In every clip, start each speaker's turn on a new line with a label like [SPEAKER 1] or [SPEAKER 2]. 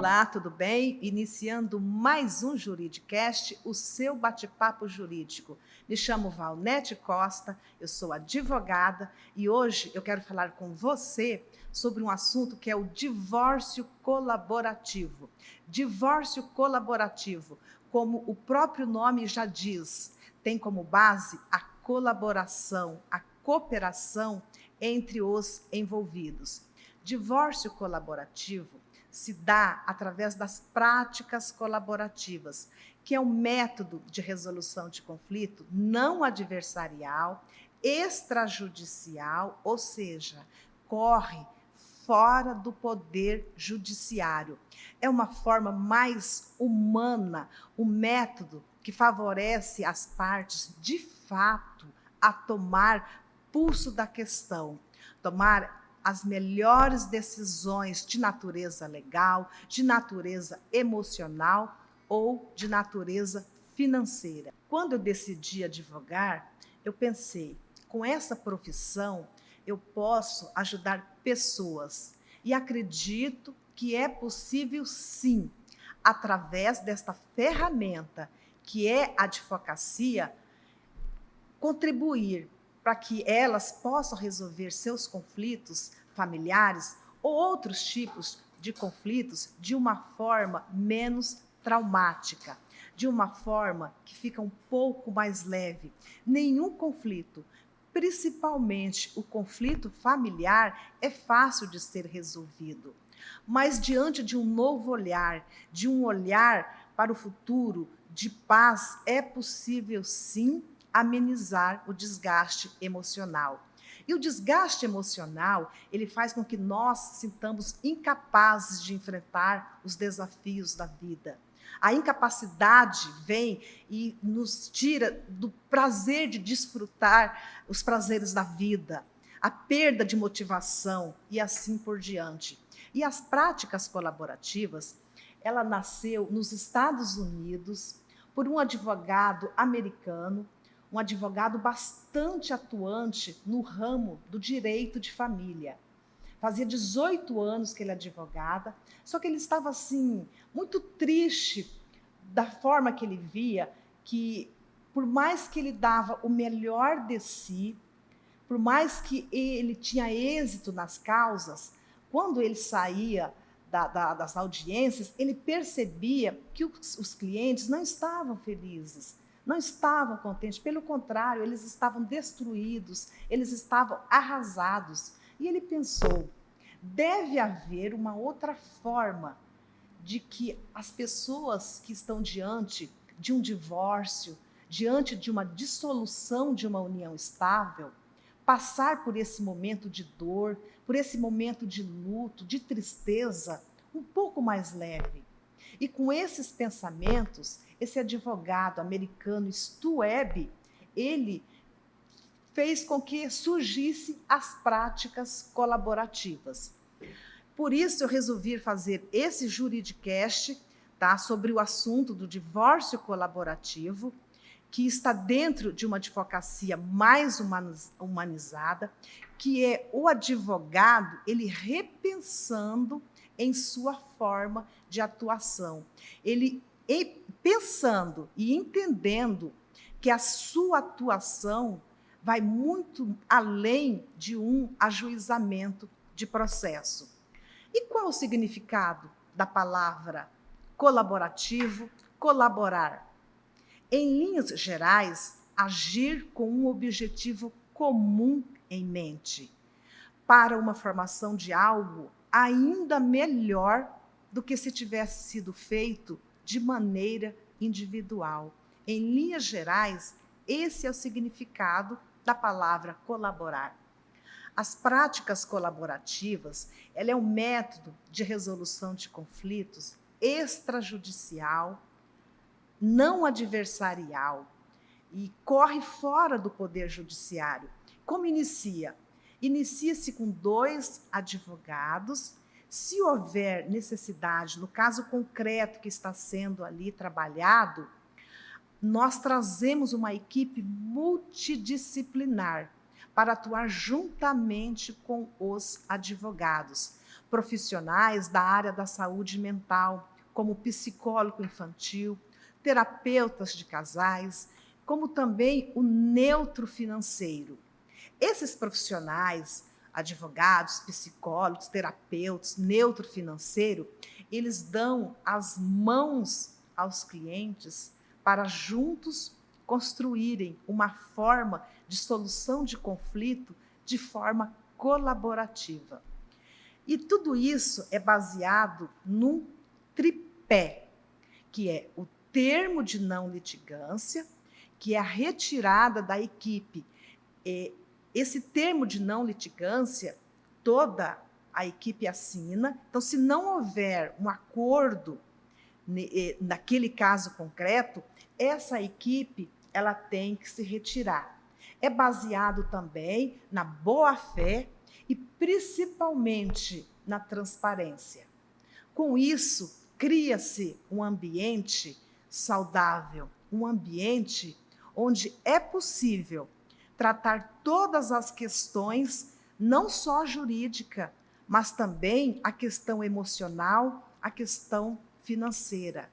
[SPEAKER 1] Olá, tudo bem? Iniciando mais um Juridicast, o seu bate-papo jurídico. Me chamo Valnete Costa, eu sou advogada e hoje eu quero falar com você sobre um assunto que é o divórcio colaborativo. Divórcio colaborativo, como o próprio nome já diz, tem como base a colaboração, a cooperação entre os envolvidos. Divórcio colaborativo se dá através das práticas colaborativas, que é um método de resolução de conflito não adversarial, extrajudicial, ou seja, corre fora do poder judiciário. É uma forma mais humana, um método que favorece as partes, de fato, a tomar pulso da questão, tomar as melhores decisões de natureza legal, de natureza emocional ou de natureza financeira. Quando eu decidi advogar, eu pensei, com essa profissão, eu posso ajudar pessoas. E acredito que é possível, sim, através desta ferramenta que é a advocacia, contribuir para que elas possam resolver seus conflitos familiares ou outros tipos de conflitos de uma forma menos traumática, de uma forma que fica um pouco mais leve. Nenhum conflito, principalmente o conflito familiar, é fácil de ser resolvido. Mas diante de um novo olhar, de um olhar para o futuro, de paz, é possível sim amenizar o desgaste emocional. E o desgaste emocional, ele faz com que nós sintamos incapazes de enfrentar os desafios da vida. A incapacidade vem e nos tira do prazer de desfrutar os prazeres da vida, a perda de motivação e assim por diante. E as práticas colaborativas, ela nasceu nos Estados Unidos por um advogado americano, um advogado bastante atuante no ramo do direito de família. Fazia 18 anos que ele é advogada, só que ele estava assim, muito triste da forma que ele via que, por mais que ele dava o melhor de si, por mais que ele tinha êxito nas causas, quando ele saía das audiências, ele percebia que os clientes não estavam felizes, não estavam contentes, pelo contrário, eles estavam destruídos, eles estavam arrasados. E ele pensou, deve haver uma outra forma de que as pessoas que estão diante de um divórcio, diante de uma dissolução de uma união estável, passar por esse momento de dor, por esse momento de luto, de tristeza, um pouco mais leve. E com esses pensamentos, esse advogado americano Stu Webb, ele fez com que surgissem as práticas colaborativas. Por isso eu resolvi fazer esse juridicast, tá, sobre o assunto do divórcio colaborativo, que está dentro de uma advocacia mais humanizada, que é o advogado, ele repensando em sua forma de atuação. Ele pensando e entendendo que a sua atuação vai muito além de um ajuizamento de processo. E qual o significado da palavra colaborativo, colaborar? Em linhas gerais, agir com um objetivo comum em mente, para uma formação de algo ainda melhor do que se tivesse sido feito de maneira individual. Em linhas gerais, esse é o significado da palavra colaborar. As práticas colaborativas, ela é um método de resolução de conflitos extrajudicial, não adversarial, e corre fora do poder judiciário. Como inicia? Inicia-se com 2 advogados. Se houver necessidade, no caso concreto que está sendo ali trabalhado, nós trazemos uma equipe multidisciplinar para atuar juntamente com os advogados, profissionais da área da saúde mental, como psicólogo infantil, terapeutas de casais, como também o neutro financeiro. Esses profissionais, advogados, psicólogos, terapeutas, neutro financeiro, eles dão as mãos aos clientes para juntos construírem uma forma de solução de conflito de forma colaborativa. E tudo isso é baseado num tripé, que é o termo de não litigância, que é a retirada da equipe. Esse termo de não litigância, toda a equipe assina. Então, se não houver um acordo naquele caso concreto, essa equipe ela tem que se retirar. É baseado também na boa-fé e principalmente na transparência. Com isso, cria-se um ambiente saudável, um ambiente onde é possível tratar todas as questões, não só jurídica, mas também a questão emocional, a questão financeira.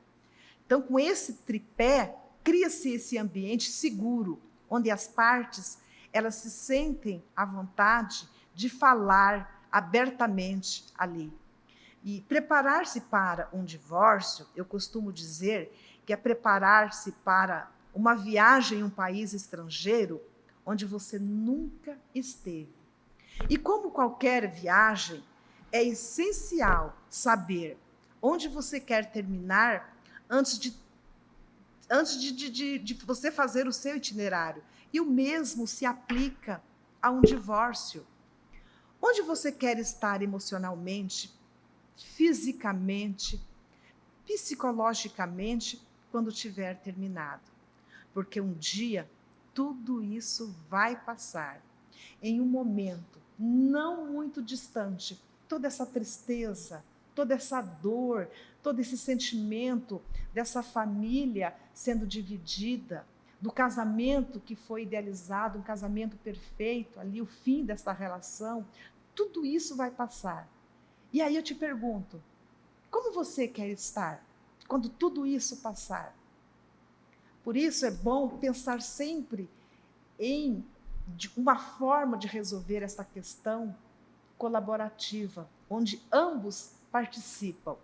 [SPEAKER 1] Então, com esse tripé, cria-se esse ambiente seguro, onde as partes elas se sentem à vontade de falar abertamente ali. E preparar-se para um divórcio, eu costumo dizer que é preparar-se para uma viagem em um país estrangeiro onde você nunca esteve. E como qualquer viagem, é essencial saber onde você quer terminar antes de você fazer o seu itinerário. E o mesmo se aplica a um divórcio. Onde você quer estar emocionalmente, fisicamente, psicologicamente, quando tiver terminado. Porque um dia tudo isso vai passar. Em um momento não muito distante, toda essa tristeza, toda essa dor, todo esse sentimento dessa família sendo dividida, do casamento que foi idealizado, um casamento perfeito, ali o fim dessa relação, tudo isso vai passar. E aí eu te pergunto, como você quer estar quando tudo isso passar? Por isso é bom pensar sempre em uma forma de resolver essa questão colaborativa, onde ambos participam.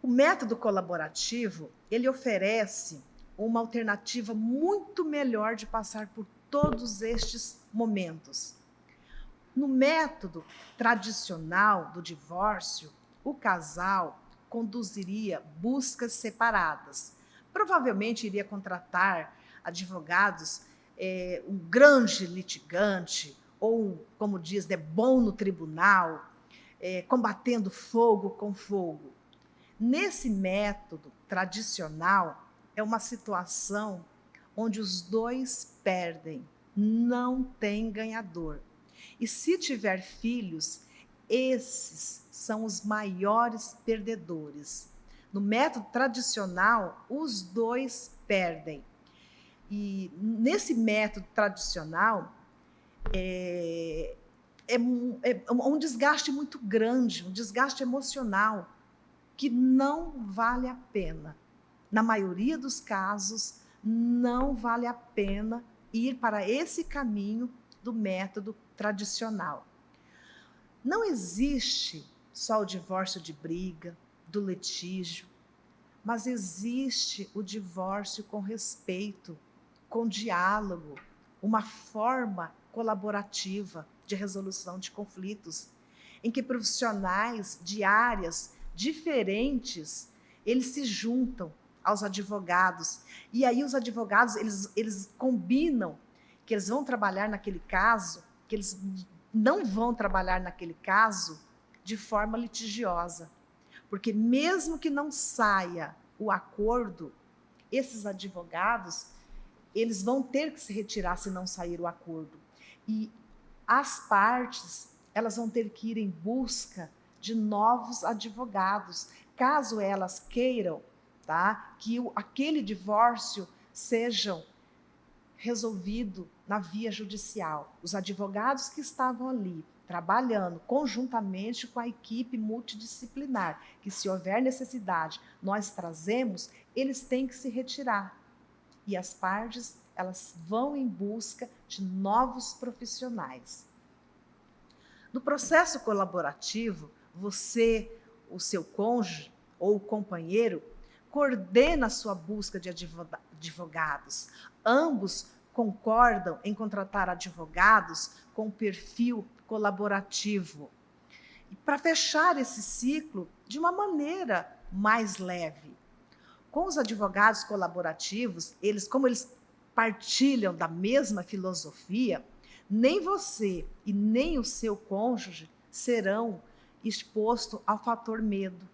[SPEAKER 1] O método colaborativo, ele oferece uma alternativa muito melhor de passar por todos estes momentos. No método tradicional do divórcio, o casal conduziria buscas separadas. Provavelmente iria contratar advogados, um grande litigante, ou, como diz, bom no tribunal, combatendo fogo com fogo. Nesse método tradicional, é uma situação onde os dois perdem, não tem ganhador. E se tiver filhos, esses são os maiores perdedores. No método tradicional, os dois perdem. E nesse método tradicional, é um desgaste muito grande, um desgaste emocional, que não vale a pena. Na maioria dos casos, não vale a pena ir para esse caminho do método tradicional. Não existe só o divórcio de briga, do litígio, mas existe o divórcio com respeito, com diálogo, uma forma colaborativa de resolução de conflitos, em que profissionais de áreas diferentes, eles se juntam aos advogados. E aí os advogados, eles combinam que eles vão trabalhar naquele caso, que eles não vão trabalhar naquele caso de forma litigiosa. Porque mesmo que não saia o acordo, esses advogados, eles vão ter que se retirar se não sair o acordo. E as partes, elas vão ter que ir em busca de novos advogados, caso elas queiram, tá, que aquele divórcio seja resolvido na via judicial. Os advogados que estavam ali trabalhando conjuntamente com a equipe multidisciplinar, que se houver necessidade, nós trazemos, eles têm que se retirar. E as partes, elas vão em busca de novos profissionais. No processo colaborativo, você, o seu cônjuge ou o companheiro, coordena a sua busca de advogados. Ambos concordam em contratar advogados com perfil colaborativo. E para fechar esse ciclo de uma maneira mais leve. Com os advogados colaborativos, como eles partilham da mesma filosofia, nem você e nem o seu cônjuge serão expostos ao fator medo.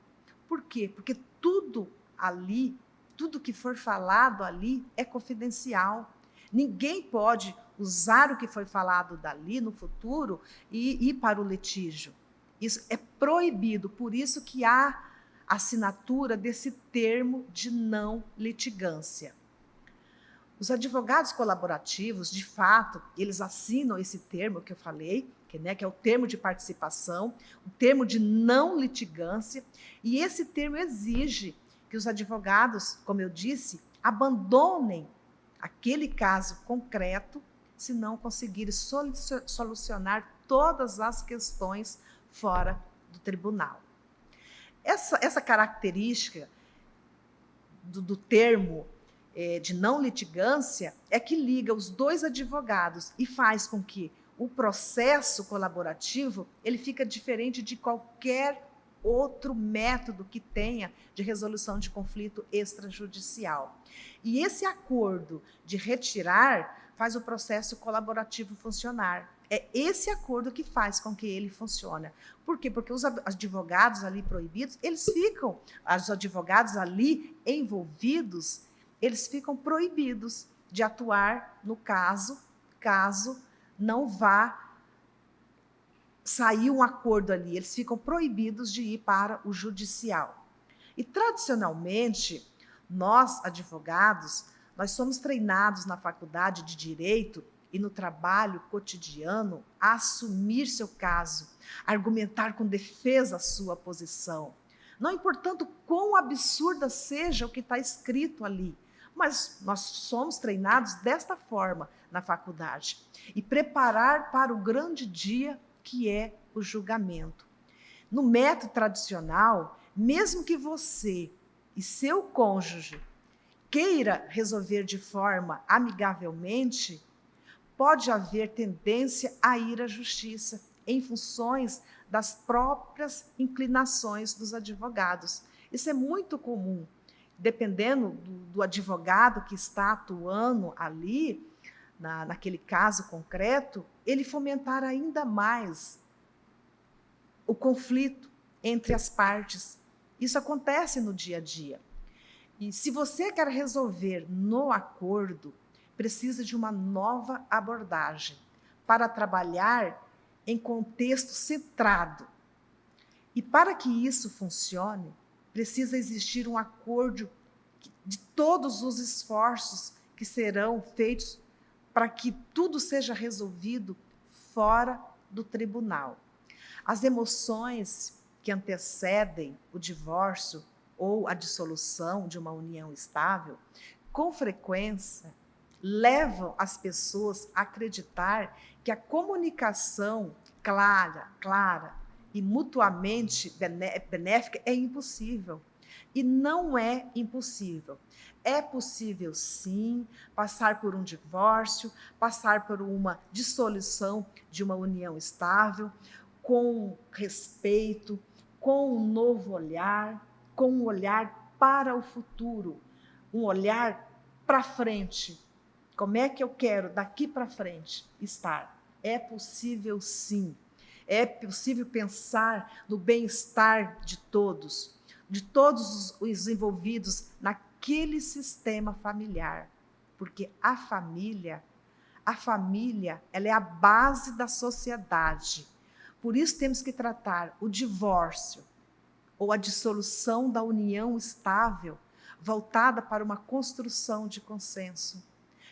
[SPEAKER 1] Por quê? Porque tudo ali, tudo que for falado ali é confidencial. Ninguém pode usar o que foi falado dali no futuro e ir para o litígio. Isso é proibido, por isso que há assinatura desse termo de não litigância. Os advogados colaborativos, de fato, eles assinam esse termo que eu falei, que é o termo de participação, o termo de não litigância, e esse termo exige que os advogados, como eu disse, abandonem aquele caso concreto se não conseguirem solucionar todas as questões fora do tribunal. Essa característica do termo de não litigância é que liga os dois advogados e faz com que o processo colaborativo ele fica diferente de qualquer outro método que tenha de resolução de conflito extrajudicial. E esse acordo de retirar faz o processo colaborativo funcionar. É esse acordo que faz com que ele funcione. Por quê? Porque os advogados ali proibidos, os advogados ali envolvidos, eles ficam proibidos de atuar no caso não vá sair um acordo ali. Eles ficam proibidos de ir para o judicial. E, tradicionalmente, nós, advogados, nós somos treinados na faculdade de Direito e no trabalho cotidiano a assumir seu caso, a argumentar com defesa a sua posição. Não importando quão absurda seja o que está escrito ali, mas nós somos treinados desta forma na faculdade. E preparar para o grande dia que é o julgamento. No método tradicional, mesmo que você e seu cônjuge queira resolver de forma amigavelmente, pode haver tendência a ir à justiça em funções das próprias inclinações dos advogados. Isso é muito comum. Dependendo do advogado que está atuando ali, naquele caso concreto, ele fomentar ainda mais o conflito entre as partes. Isso acontece no dia a dia. E se você quer resolver no acordo, precisa de uma nova abordagem para trabalhar em contexto centrado. E para que isso funcione, precisa existir um acordo de todos os esforços que serão feitos para que tudo seja resolvido fora do tribunal. As emoções que antecedem o divórcio ou a dissolução de uma união estável, com frequência, levam as pessoas a acreditar que a comunicação clara e mutuamente benéfica é impossível. E não é impossível. É possível, sim, passar por um divórcio, passar por uma dissolução de uma união estável, com respeito, com um novo olhar, com um olhar para o futuro, um olhar para frente. Como é que eu quero, daqui para frente, estar? É possível, sim. É possível pensar no bem-estar de todos os envolvidos naquele sistema familiar. Porque a família, ela é a base da sociedade. Por isso temos que tratar o divórcio ou a dissolução da união estável voltada para uma construção de consenso,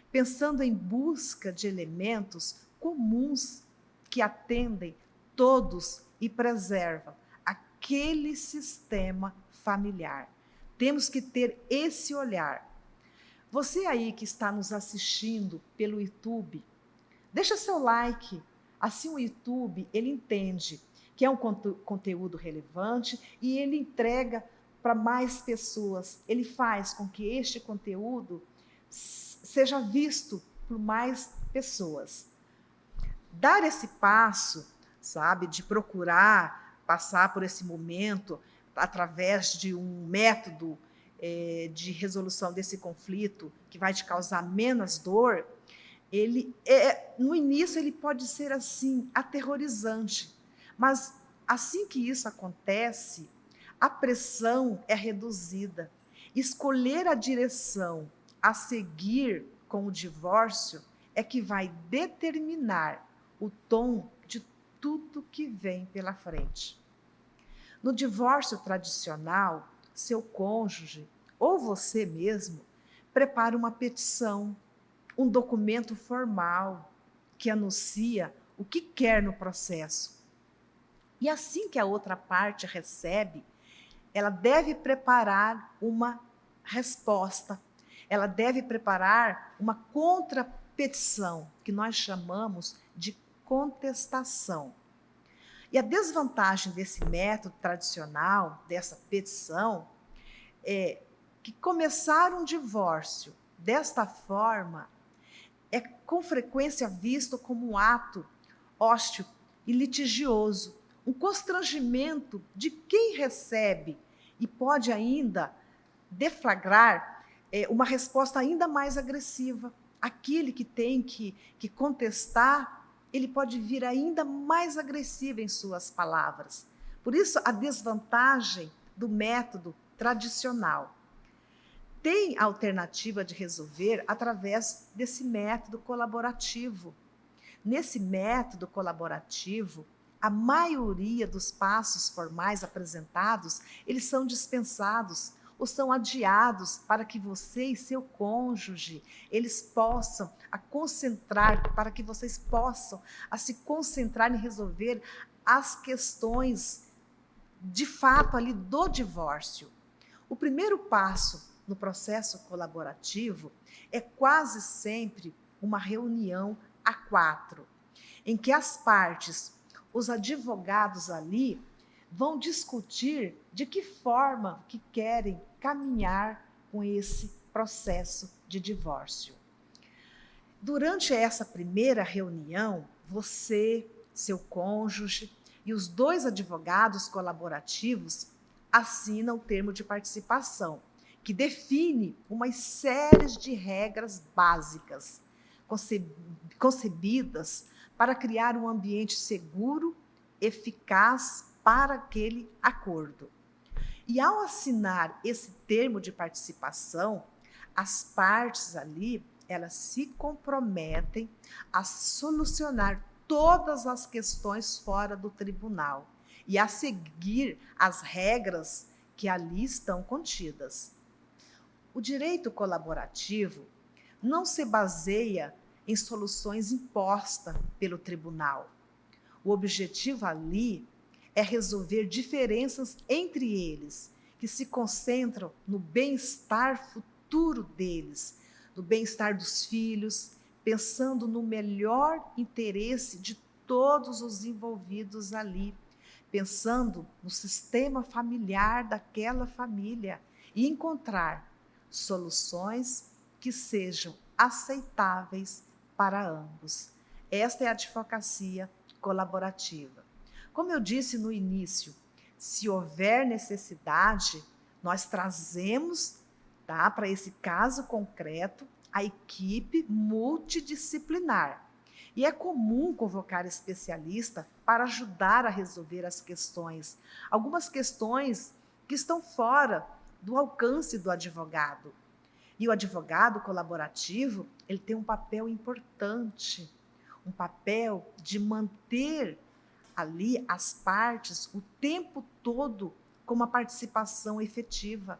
[SPEAKER 1] pensando em busca de elementos comuns que atendem todos e preserva aquele sistema familiar. Temos que ter esse olhar. Você aí que está nos assistindo pelo YouTube, deixa seu like. Assim o YouTube, ele entende que é um conteúdo relevante e ele entrega para mais pessoas. Ele faz com que este conteúdo seja visto por mais pessoas. Dar esse passo, sabe, de procurar passar por esse momento através de um método de resolução desse conflito que vai te causar menos dor, no início ele pode ser assim aterrorizante, mas assim que isso acontece, a pressão é reduzida. Escolher a direção a seguir com o divórcio é que vai determinar o tom de tudo que vem pela frente. No divórcio tradicional, seu cônjuge ou você mesmo prepara uma petição, um documento formal que anuncia o que quer no processo. E assim que a outra parte recebe, ela deve preparar uma resposta, ela deve preparar uma contrapetição, que nós chamamos de contestação. E a desvantagem desse método tradicional, dessa petição, é que começar um divórcio desta forma é com frequência visto como um ato hóstil e litigioso, um constrangimento de quem recebe e pode ainda deflagrar uma resposta ainda mais agressiva. Aquele que tem que contestar, ele pode vir ainda mais agressivo em suas palavras. Por isso, a desvantagem do método tradicional. Tem a alternativa de resolver através desse método colaborativo. Nesse método colaborativo, a maioria dos passos formais apresentados, eles são dispensados ou são adiados para que você e seu cônjuge, eles possam para que vocês possam se concentrar em resolver as questões de fato ali do divórcio. O primeiro passo no processo colaborativo é quase sempre uma reunião a 4, em que as partes, os advogados ali, vão discutir de que forma que querem caminhar com esse processo de divórcio. Durante essa primeira reunião, você, seu cônjuge e os 2 advogados colaborativos assinam o termo de participação, que define uma série de regras básicas concebidas para criar um ambiente seguro, eficaz para aquele acordo. E ao assinar esse termo de participação, as partes ali, elas se comprometem a solucionar todas as questões fora do tribunal e a seguir as regras que ali estão contidas. O direito colaborativo não se baseia em soluções impostas pelo tribunal. O objetivo ali é resolver diferenças entre eles, que se concentram no bem-estar futuro deles, no bem-estar dos filhos, pensando no melhor interesse de todos os envolvidos ali, pensando no sistema familiar daquela família e encontrar soluções que sejam aceitáveis para ambos. Esta é a advocacia colaborativa. Como eu disse no início, se houver necessidade, nós trazemos, para esse caso concreto, a equipe multidisciplinar. E é comum convocar especialistas para ajudar a resolver as questões. Algumas questões que estão fora do alcance do advogado. E o advogado colaborativo, ele tem um papel importante, um papel de manter ali as partes o tempo todo com uma participação efetiva.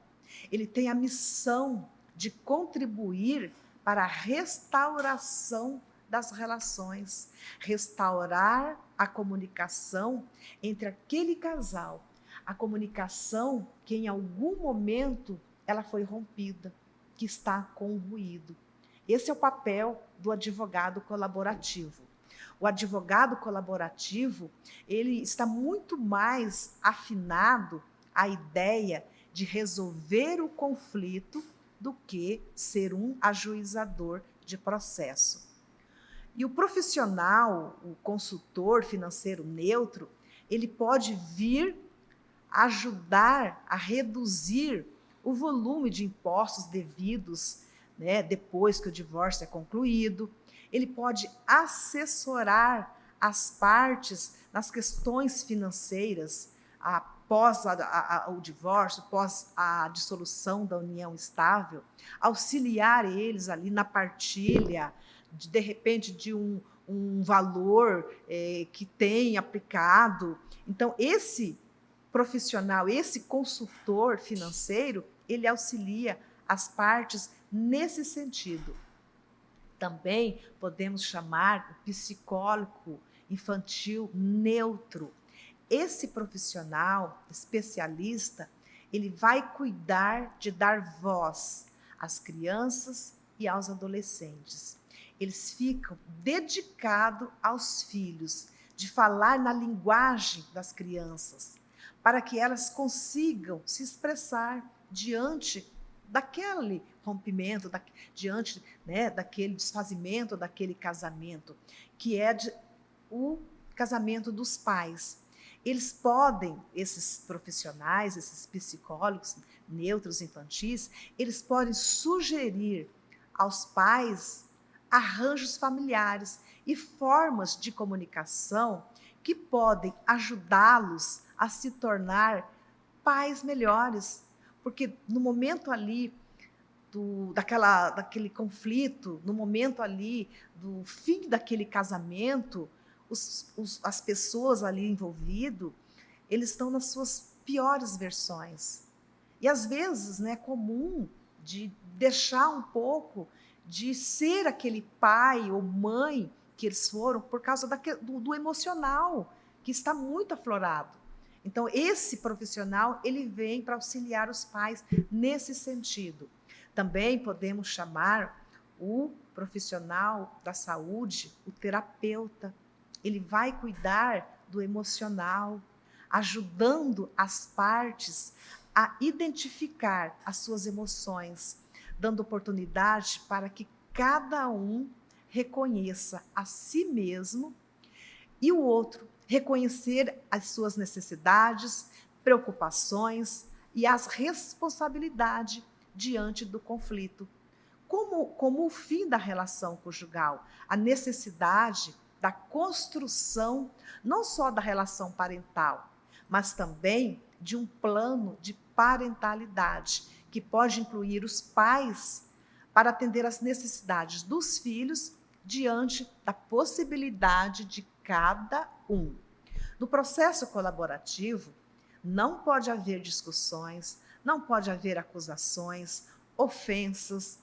[SPEAKER 1] Ele tem a missão de contribuir para a restauração das relações, restaurar a comunicação entre aquele casal, a comunicação que em algum momento ela foi rompida, que está com ruído. Esse é o papel do advogado colaborativo. O advogado colaborativo, ele está muito mais afinado à ideia de resolver o conflito do que ser um ajuizador de processo. E o profissional, o consultor financeiro neutro, ele pode vir ajudar a reduzir o volume de impostos devidos, né, depois que o divórcio é concluído. Ele pode assessorar as partes nas questões financeiras após o divórcio, após a dissolução da união estável, auxiliar eles ali na partilha, de repente, de um valor que tem aplicado. Então, esse profissional, esse consultor financeiro, ele auxilia as partes nesse sentido. Também podemos chamar o psicólogo infantil neutro. Esse profissional especialista, ele vai cuidar de dar voz às crianças e aos adolescentes. Eles ficam dedicados aos filhos, de falar na linguagem das crianças, para que elas consigam se expressar diante daquele rompimento, diante, né, daquele desfazimento, daquele casamento, que é o casamento dos pais. Eles podem, esses profissionais, esses psicólogos neutros infantis, eles podem sugerir aos pais arranjos familiares e formas de comunicação que podem ajudá-los a se tornar pais melhores. Porque no momento ali daquele conflito, no momento ali do fim daquele casamento, as pessoas ali envolvidas, eles estão nas suas piores versões. E às vezes, né, é comum de deixar um pouco de ser aquele pai ou mãe que eles foram por causa do emocional, que está muito aflorado. Então, esse profissional, ele vem para auxiliar os pais nesse sentido. Também podemos chamar o profissional da saúde, o terapeuta. Ele vai cuidar do emocional, ajudando as partes a identificar as suas emoções, dando oportunidade para que cada um reconheça a si mesmo e o outro reconhecer as suas necessidades, preocupações e as responsabilidades diante do conflito. Como o fim da relação conjugal, a necessidade da construção não só da relação parental, mas também de um plano de parentalidade, que pode incluir os pais para atender às necessidades dos filhos diante da possibilidade de cada um. No processo colaborativo, não pode haver discussões, não pode haver acusações, ofensas.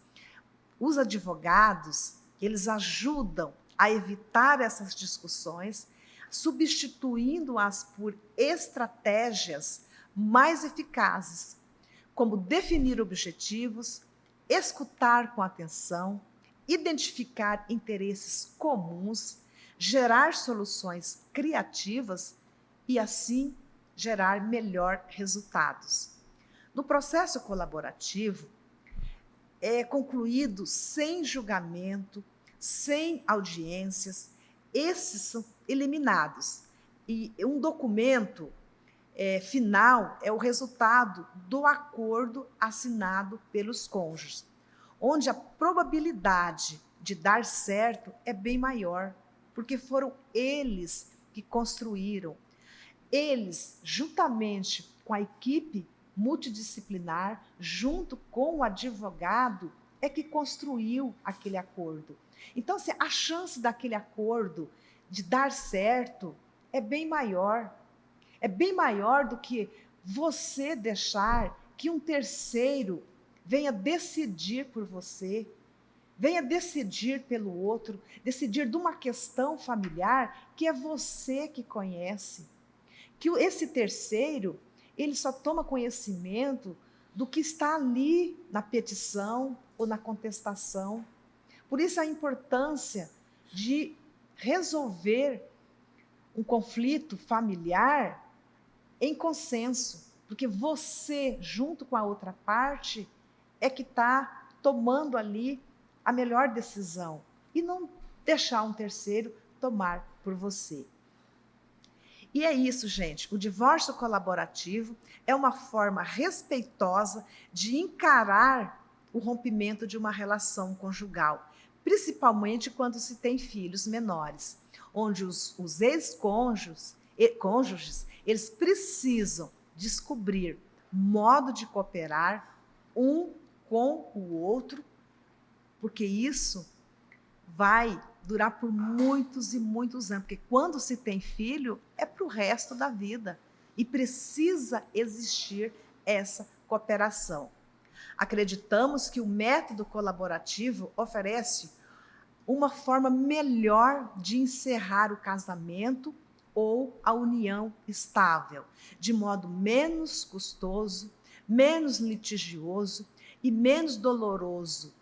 [SPEAKER 1] Os advogados, eles ajudam a evitar essas discussões, substituindo-as por estratégias mais eficazes, como definir objetivos, escutar com atenção, identificar interesses comuns, gerar soluções criativas e, assim, gerar melhores resultados. No processo colaborativo, é concluído sem julgamento, sem audiências, esses são eliminados. E um documento final é o resultado do acordo assinado pelos cônjuges, onde a probabilidade de dar certo é bem maior, porque foram eles que construíram. Eles, juntamente com a equipe multidisciplinar, junto com o advogado, é que construiu aquele acordo. Então, a chance daquele acordo de dar certo é bem maior. É bem maior do que você deixar que um terceiro venha decidir por você. Venha decidir pelo outro, decidir de uma questão familiar que é você que conhece. Que esse terceiro, ele só toma conhecimento do que está ali na petição ou na contestação. Por isso a importância de resolver um conflito familiar em consenso, porque você, junto com a outra parte, é que está tomando ali a melhor decisão e não deixar um terceiro tomar por você. E é isso, gente. O divórcio colaborativo é uma forma respeitosa de encarar o rompimento de uma relação conjugal, principalmente quando se tem filhos menores, onde os ex-cônjuges, eles precisam descobrir modo de cooperar um com o outro, porque isso vai durar por muitos e muitos anos, porque quando se tem filho, é para o resto da vida. E precisa existir essa cooperação. Acreditamos que o método colaborativo oferece uma forma melhor de encerrar o casamento ou a união estável, de modo menos custoso, menos litigioso e menos doloroso.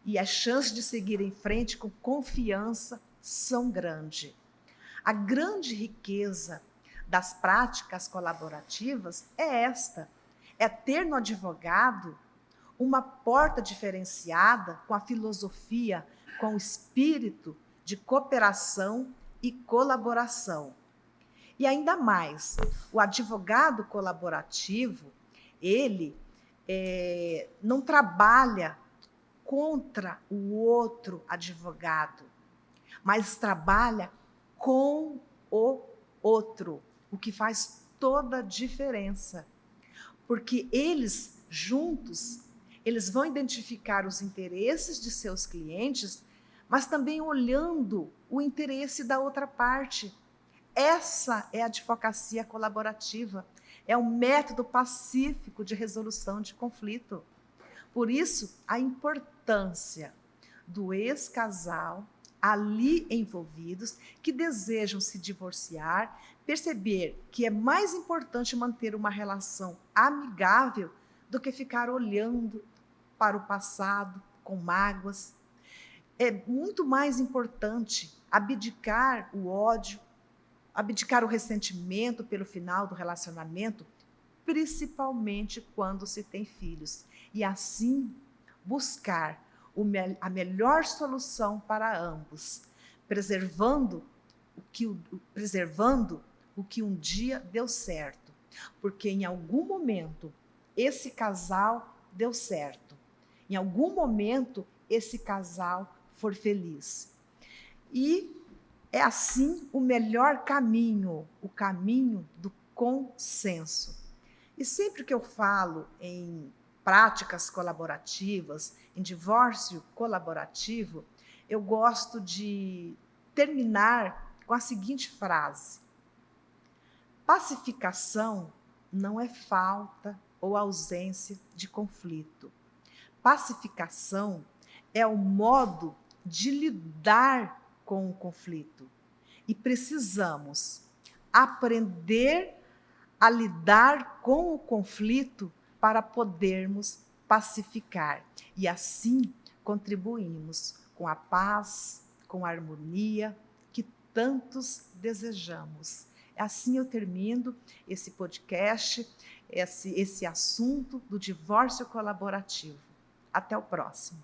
[SPEAKER 1] E as chances de seguir em frente com confiança são grandes. A grande riqueza das práticas colaborativas é esta: é ter no advogado uma porta diferenciada com a filosofia, com o espírito de cooperação e colaboração. E ainda mais, o advogado colaborativo, ele não trabalha contra o outro advogado, mas trabalha com o outro, o que faz toda a diferença. Porque eles, juntos, eles vão identificar os interesses de seus clientes, mas também olhando o interesse da outra parte. Essa é a advocacia colaborativa, é um método pacífico de resolução de conflito. Por isso, a importância do ex-casal ali envolvidos que desejam se divorciar, perceber que é mais importante manter uma relação amigável do que ficar olhando para o passado com mágoas. É muito mais importante abdicar o ódio, abdicar o ressentimento pelo final do relacionamento, principalmente quando se tem filhos. E assim buscar a melhor solução para ambos, preservando o que um dia deu certo. Porque em algum momento esse casal deu certo. Em algum momento esse casal for feliz. E é assim o melhor caminho, o caminho do consenso. E sempre que eu falo em práticas colaborativas, em divórcio colaborativo, eu gosto de terminar com a seguinte frase: pacificação não é falta ou ausência de conflito. Pacificação é o modo de lidar com o conflito. E precisamos aprender a lidar com o conflito para podermos pacificar. E assim contribuímos com a paz, com a harmonia que tantos desejamos. Assim eu termino esse podcast, esse assunto do divórcio colaborativo. Até o próximo.